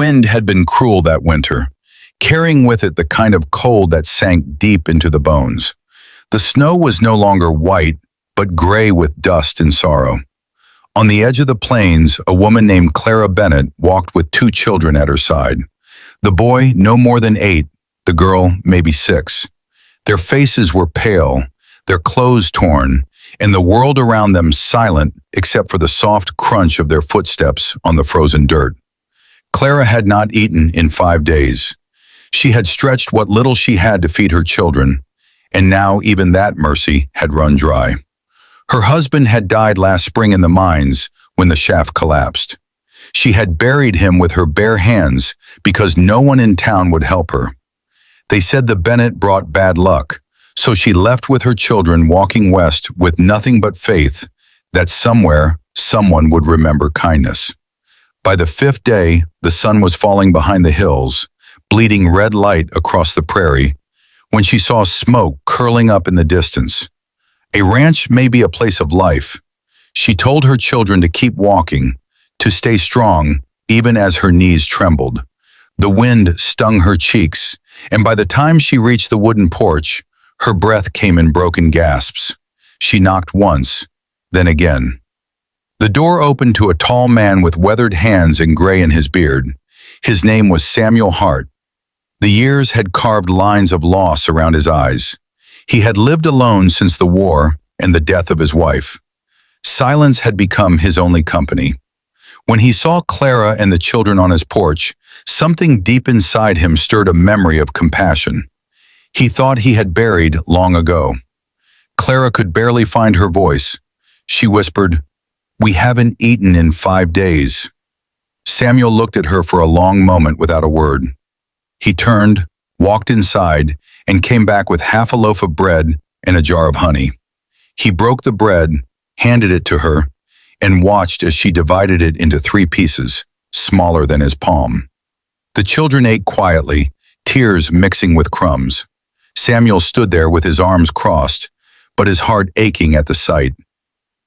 wind had been cruel that winter, carrying with it the kind of cold that sank deep into the bones. The snow was no longer white, but gray with dust and sorrow. On the edge of the plains, a woman named Clara Bennett walked with two children at her side. The boy, no more than 8, the girl, maybe 6. Their faces were pale, their clothes torn, and the world around them silent except for the soft crunch of their footsteps on the frozen dirt. Clara had not eaten in 5 days. She had stretched what little she had to feed her children, and now even that mercy had run dry. Her husband had died last spring in the mines when the shaft collapsed. She had buried him with her bare hands because no one in town would help her. They said the Bennett brought bad luck, so she left with her children walking west with nothing but faith that somewhere someone would remember kindness. By the 5th day, the sun was falling behind the hills, bleeding red light across the prairie, when she saw smoke curling up in the distance. A ranch may be a place of life. She told her children to keep walking, to stay strong, even as her knees trembled. The wind stung her cheeks, and by the time she reached the wooden porch, her breath came in broken gasps. She knocked once, then again. The door opened to a tall man with weathered hands and gray in his beard. His name was Samuel Hart. The years had carved lines of loss around his eyes. He had lived alone since the war and the death of his wife. Silence had become his only company. When he saw Clara and the children on his porch, something deep inside him stirred a memory of compassion. He thought he had buried long ago. Clara could barely find her voice. She whispered, "We haven't eaten in 5 days." Samuel looked at her for a long moment without a word. He turned, walked inside, and came back with half a loaf of bread and a jar of honey. He broke the bread, handed it to her, and watched as she divided it into 3 pieces, smaller than his palm. The children ate quietly, tears mixing with crumbs. Samuel stood there with his arms crossed, but his heart aching at the sight.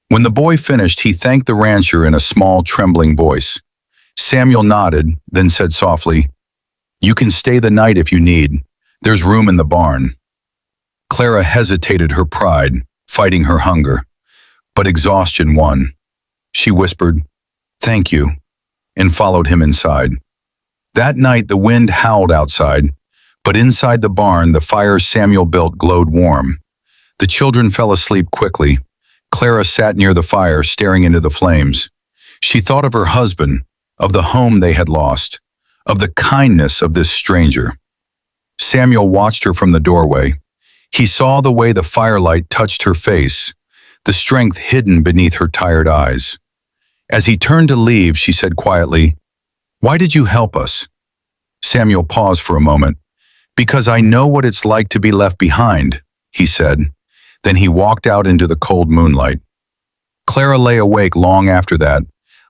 When the boy finished, he thanked the rancher in a small, trembling voice. Samuel nodded, then said softly, "You can stay the night if you need. There's room in the barn." Clara hesitated, her pride fighting her hunger, but exhaustion won. She whispered, "Thank you," and followed him inside. That night the wind howled outside, but inside the barn the fire Samuel built glowed warm. The children fell asleep quickly. Clara sat near the fire, staring into the flames. She thought of her husband, of the home they had lost, of the kindness of this stranger. Samuel watched her from the doorway. He saw the way the firelight touched her face, the strength hidden beneath her tired eyes. As he turned to leave, she said quietly, "Why did you help us?" Samuel paused for a moment. "Because I know what it's like to be left behind," he said. Then he walked out into the cold moonlight. Clara lay awake long after that,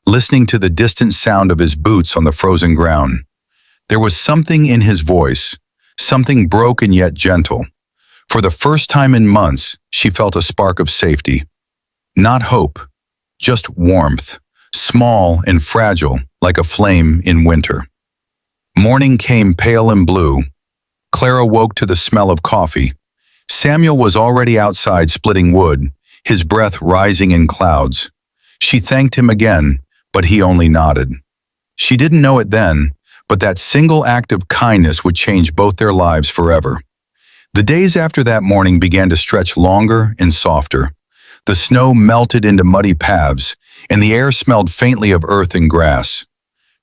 listening to the distant sound of his boots on the frozen ground. There was something in his voice, something broken yet gentle. For the first time in months, she felt a spark of safety. Not hope, just warmth, small and fragile like a flame in winter. Morning came pale and blue. Clara woke to the smell of coffee. Samuel was already outside splitting wood, his breath rising in clouds. She thanked him again, but he only nodded. She didn't know it then, but that single act of kindness would change both their lives forever. The days after that morning began to stretch longer and softer. The snow melted into muddy paths, and the air smelled faintly of earth and grass.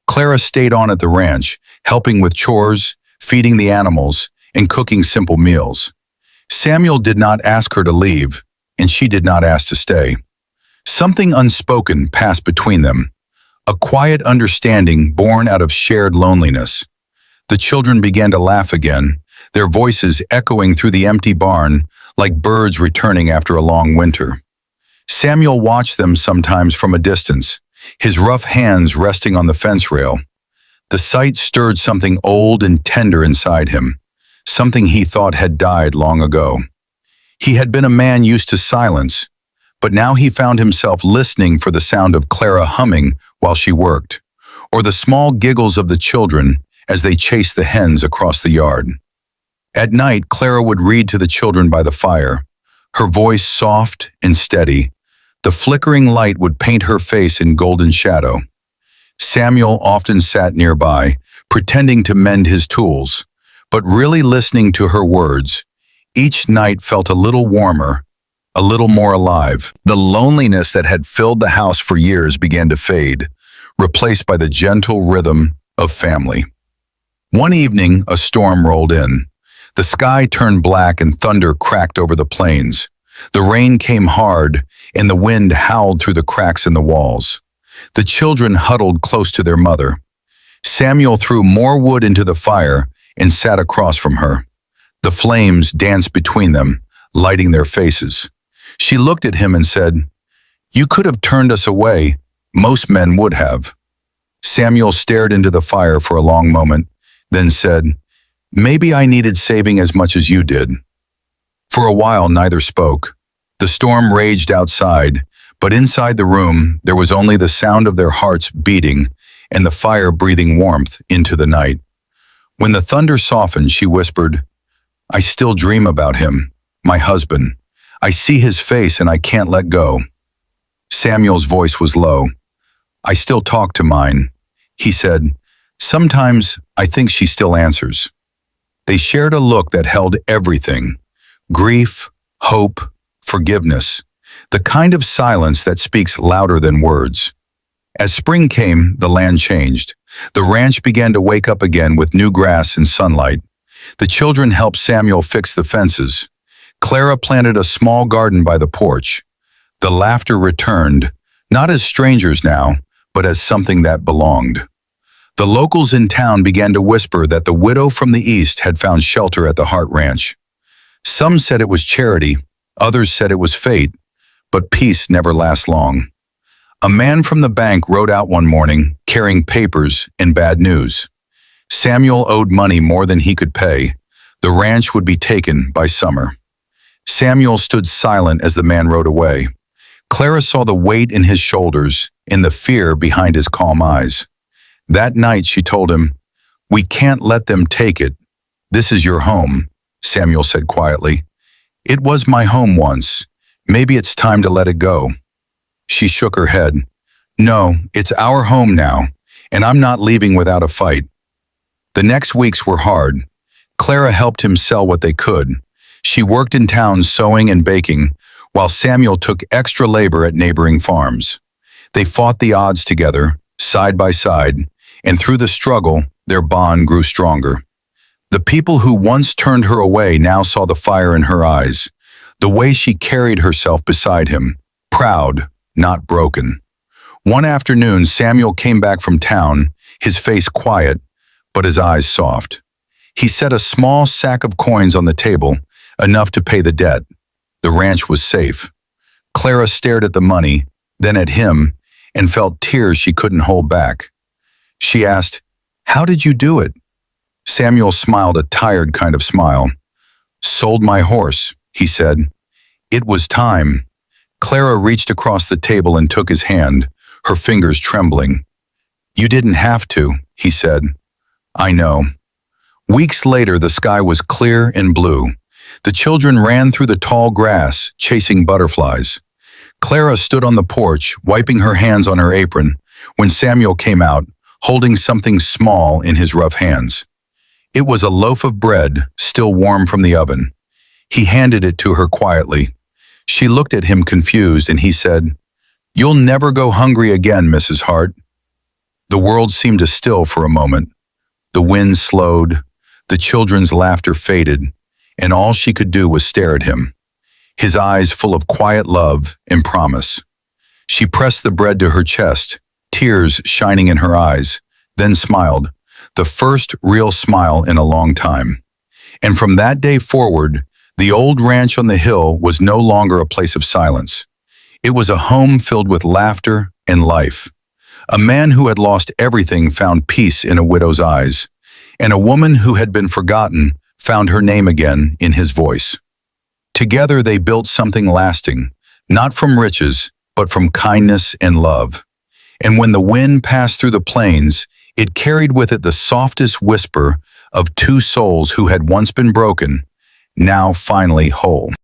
Clara stayed on at the ranch, helping with chores, feeding the animals, and cooking simple meals. Samuel did not ask her to leave, and she did not ask to stay. Something unspoken passed between them, a quiet understanding born out of shared loneliness. The children began to laugh again, their voices echoing through the empty barn like birds returning after a long winter. Samuel watched them sometimes from a distance, his rough hands resting on the fence rail. The sight stirred something old and tender inside him, something he thought had died long ago. He had been a man used to silence, but now he found himself listening for the sound of Clara humming while she worked, or the small giggles of the children as they chased the hens across the yard. At night, Clara would read to the children by the fire, her voice soft and steady. The flickering light would paint her face in golden shadow. Samuel often sat nearby, pretending to mend his tools, but really listening to her words. Each night felt a little warmer, a little more alive. The loneliness that had filled the house for years began to fade, replaced by the gentle rhythm of family. One evening, a storm rolled in. The sky turned black and thunder cracked over the plains. The rain came hard, and the wind howled through the cracks in the walls. The children huddled close to their mother. Samuel threw more wood into the fire and sat across from her. The flames danced between them, lighting their faces. She looked at him and said, "You could have turned us away. Most men would have." Samuel stared into the fire for a long moment, then said, "Maybe I needed saving as much as you did." For a while, neither spoke. The storm raged outside, but inside the room, there was only the sound of their hearts beating and the fire breathing warmth into the night. When the thunder softened, she whispered, "I still dream about him, my husband. I see his face and I can't let go." Samuel's voice was low. "I still talk to mine," he said. "Sometimes I think she still answers." They shared a look that held everything: grief, hope, forgiveness, the kind of silence that speaks louder than words. As spring came, the land changed. The ranch began to wake up again with new grass and sunlight. The children helped Samuel fix the fences. Clara planted a small garden by the porch. The laughter returned, not as strangers now, but as something that belonged. The locals in town began to whisper that the widow from the east had found shelter at the Hart Ranch. Some said it was charity, others said it was fate, but peace never lasts long. A man from the bank rode out one morning, carrying papers and bad news. Samuel owed money more than he could pay. The ranch would be taken by summer. Samuel stood silent as the man rode away. Clara saw the weight in his shoulders and the fear behind his calm eyes. That night she told him, "We can't let them take it. This is your home," Samuel said quietly. "It was my home once. Maybe it's time to let it go." She shook her head. "No, it's our home now, and I'm not leaving without a fight." The next weeks were hard. Clara helped him sell what they could. She worked in town sewing and baking, while Samuel took extra labor at neighboring farms. They fought the odds together, side by side, and through the struggle, their bond grew stronger. The people who once turned her away now saw the fire in her eyes, the way she carried herself beside him, proud, not broken. One afternoon, Samuel came back from town, his face quiet, but his eyes soft. He set a small sack of coins on the table, enough to pay the debt. The ranch was safe. Clara stared at the money, then at him, and felt tears she couldn't hold back. She asked, "How did you do it?" Samuel smiled a tired kind of smile. "Sold my horse," he said. "It was time." Clara reached across the table and took his hand, her fingers trembling. "You didn't have to," he said. "I know." Weeks later, the sky was clear and blue. The children ran through the tall grass, chasing butterflies. Clara stood on the porch, wiping her hands on her apron, when Samuel came out, holding something small in his rough hands. It was a loaf of bread, still warm from the oven. He handed it to her quietly. She looked at him confused, and he said, "You'll never go hungry again, Mrs. Hart." The world seemed to still for a moment. The wind slowed, the children's laughter faded, and all she could do was stare at him, his eyes full of quiet love and promise. She pressed the bread to her chest, tears shining in her eyes, then smiled, the first real smile in a long time. And from that day forward, the old ranch on the hill was no longer a place of silence. It was a home filled with laughter and life. A man who had lost everything found peace in a widow's eyes, and a woman who had been forgotten found her name again in his voice. Together they built something lasting, not from riches, but from kindness and love. And when the wind passed through the plains, it carried with it the softest whisper of two souls who had once been broken, now finally whole.